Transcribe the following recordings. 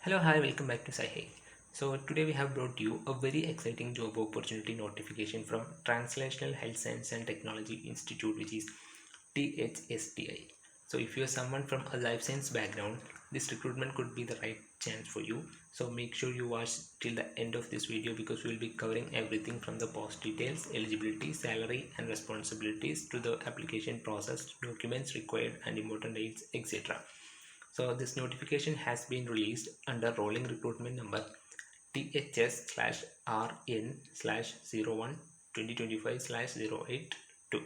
Hello, hi, welcome back to Sai. So today we have brought you a very exciting job opportunity notification from Translational Health Science and Technology Institute, which is THSTI. So if you are someone from a life science background, this recruitment could be the right chance for you. So make sure you watch till the end of this video because we will be covering everything from the post details, eligibility, salary and responsibilities to the application process, documents required and important dates, etc. So this notification has been released under rolling recruitment number THS/RN/01 2025/082,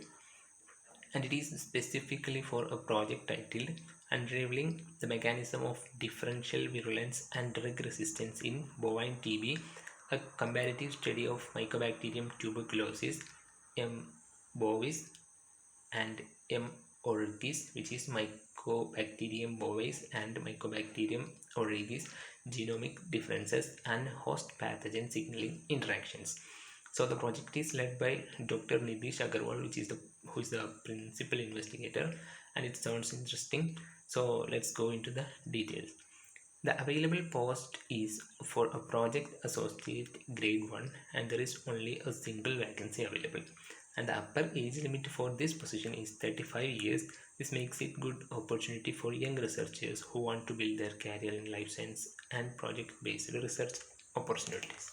and it is specifically for a project titled Unraveling the Mechanism of Differential Virulence and Drug Resistance in Bovine TB, a comparative study of Mycobacterium tuberculosis, M. bovis, and M. oryges, which is Mycobacterium bovis and Mycobacterium oryges, genomic differences and host pathogen signaling interactions. So the project is led by Dr. Nitish Agarwal, who is the principal investigator, and it sounds interesting. So let's go into the details. The available post is for a project associate grade 1, and there is only a single vacancy available, and the upper age limit for this position is 35 years. This makes it good opportunity for young researchers who want to build their career in life science and project based research opportunities.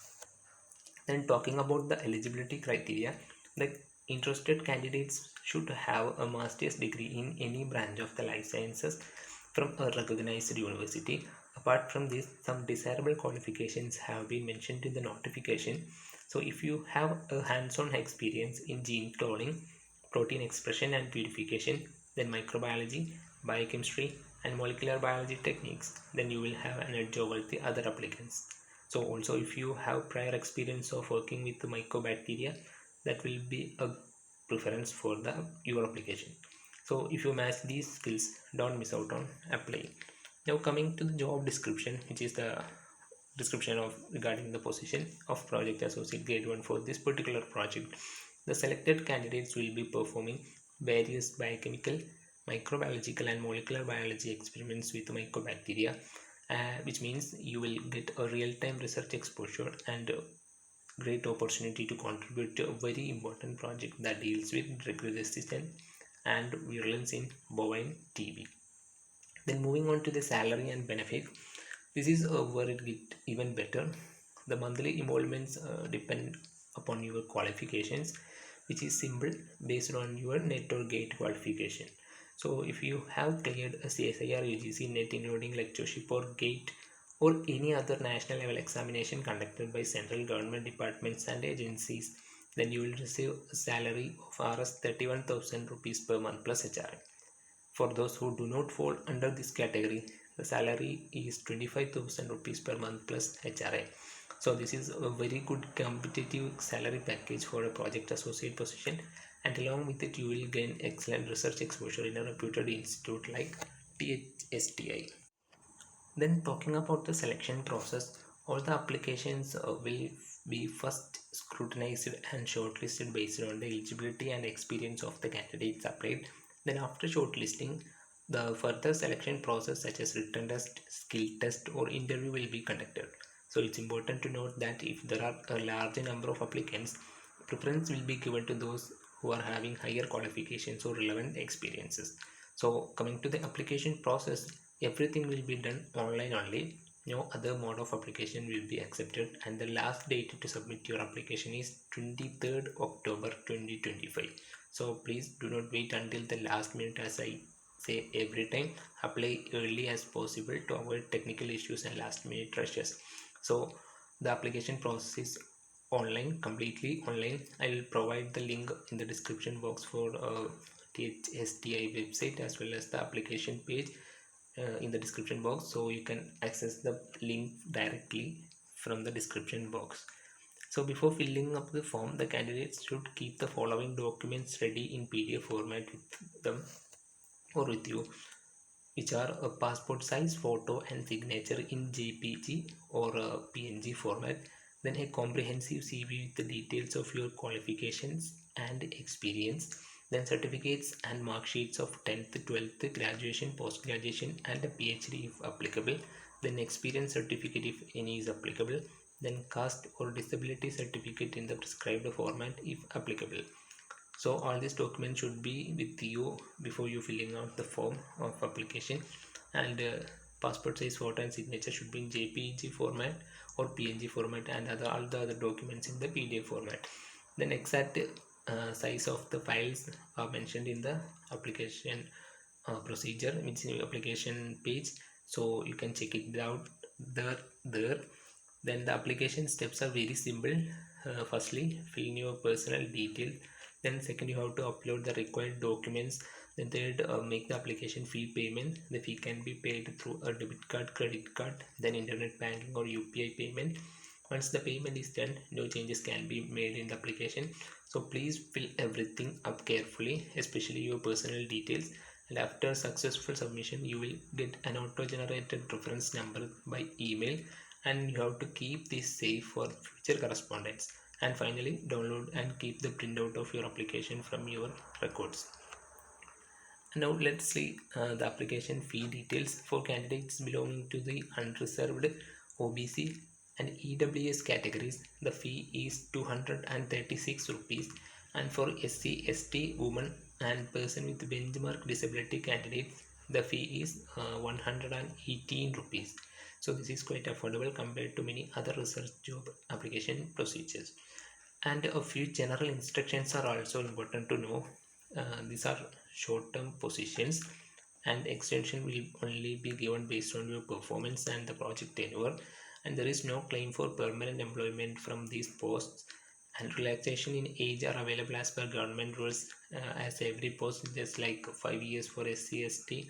Then talking about the eligibility criteria, the interested candidates should have a master's degree in any branch of the life sciences from a recognized university. Apart from this, some desirable qualifications have been mentioned in the notification. So if you have a hands-on experience in gene cloning, protein expression and purification, then microbiology, biochemistry and molecular biology techniques, then you will have an edge over the other applicants. So also if you have prior experience of working with the mycobacteria, that will be a preference for your application. So if you match these skills, don't miss out on applying. Now coming to the job description, which is the description of regarding the position of project associate grade 1 for this particular project. The selected candidates will be performing various biochemical, microbiological and molecular biology experiments with mycobacteria, which means you will get a real-time research exposure and great opportunity to contribute to a very important project that deals with drug resistance and virulence in bovine TB. Then moving on to the salary and benefit, this is where it gets even better. The monthly emoluments depend upon your qualifications, which is simple based on your net or gate qualification. So if you have cleared a CSIR UGC net including lectureship or gate or any other national level examination conducted by central government departments and agencies, then you will receive a salary of Rs 31,000 rupees per month plus HRA. For those who do not fall under this category, the salary is 25,000 rupees per month plus HRA. So this is a very good competitive salary package for a project associate position, and along with it you will gain excellent research exposure in a reputed institute like THSTI. Then talking about the selection process, all the applications will be first scrutinized and shortlisted based on the eligibility and experience of the candidates applied. Then after shortlisting, the further selection process such as written test, skill test or interview will be conducted. So it's important to note that if there are a large number of applicants, preference will be given to those who are having higher qualifications or relevant experiences. So coming to the application process, everything will be done online only. No other mode of application will be accepted, and the last date to submit your application is 23rd October 2025. So please do not wait until the last minute. As I say every time, apply early as possible to avoid technical issues and last minute rushes. So the application process is online, completely online. I will provide the link in the description box for THSTI website as well as the application page in the description box, so you can access the link directly from the description box. So before filling up the form, the candidates should keep the following documents ready in PDF format with them or with you, which are a passport size photo and signature in JPG or a PNG format, then a comprehensive CV with the details of your qualifications and experience, then certificates and mark sheets of 10th, 12th, graduation, post graduation and a PhD if applicable, then experience certificate if any is applicable, then caste or disability certificate in the prescribed format if applicable. So all these documents should be with you before you filling out the form of application, and passport size photo and signature should be in JPG format or PNG format, and all the other documents in the PDF format. Then exact size of the files are mentioned in the application procedure, which is application page, so you can check it out there. Then the application steps are very simple. Firstly, fill in your personal details. Then second, you have to upload the required documents. Then third, make the application fee payment. The fee can be paid through a debit card, credit card, then internet banking or UPI payment. Once the payment is done, no changes can be made in the application. So please fill everything up carefully, especially your personal details. And after successful submission, you will get an auto-generated reference number by email, and you have to keep this safe for future correspondence. And finally, download and keep the printout of your application from your records. Now let's see the application fee details for candidates belonging to the unreserved, OBC and EWS categories. The fee is 236 rupees, and for SC, ST, women and person with benchmark disability candidates, the fee is 118 rupees. So this is quite affordable compared to many other research job application procedures. And a few general instructions are also important to know. These are short-term positions, and extension will only be given based on your performance and the project tenure, and there is no claim for permanent employment from these posts, and relaxation in age are available as per government rules, as every post, just like 5 years for SC ST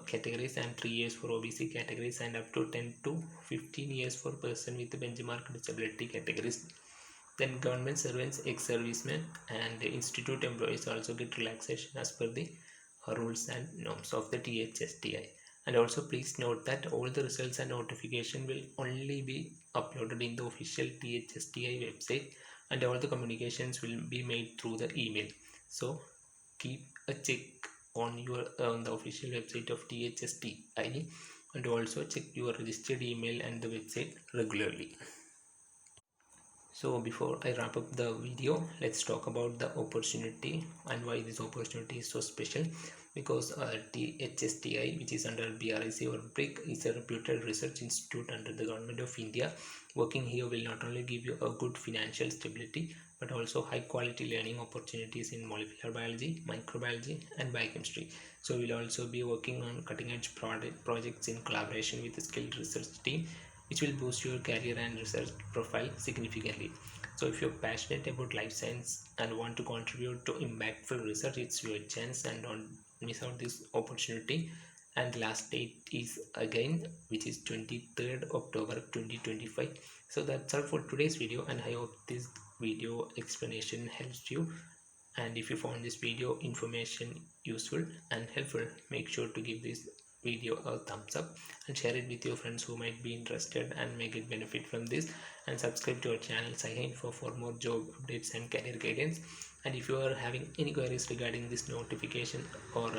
categories and 3 years for OBC categories, and up to 10 to 15 years for person with benchmark disability categories. Then government servants, ex-servicemen and institute employees also get relaxation as per the rules and norms of the THSTI. And also please note that all the results and notification will only be uploaded in the official THSTI website, and all the communications will be made through the email. So keep a check on your on the official website of THSTI, and also check your registered email and the website regularly. So before I wrap up the video, let's talk about the opportunity and why this opportunity is so special. Because THSTI, which is under BRIC or BRIC, is a reputed research institute under the government of India. Working here will not only give you a good financial stability, but also high quality learning opportunities in molecular biology, microbiology and biochemistry. So we'll also be working on cutting edge projects in collaboration with the skilled research team, which will boost your career and research profile significantly. So if you're passionate about life science and want to contribute to impactful research, it's your chance, and don't miss out this opportunity. And the last date is again, which is 23rd October 2025. So that's all for today's video, and I hope this video explanation helps you. And if you found this video information useful and helpful, make sure to give this video a thumbs up and share it with your friends who might be interested and may get benefit from this, and subscribe to our channel SciHa for more job updates and career guidance. And if you are having any queries regarding this notification or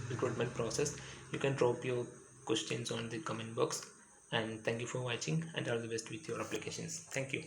recruitment process, you can drop your questions on the comment box. And thank you for watching, and all the best with your applications. Thank you.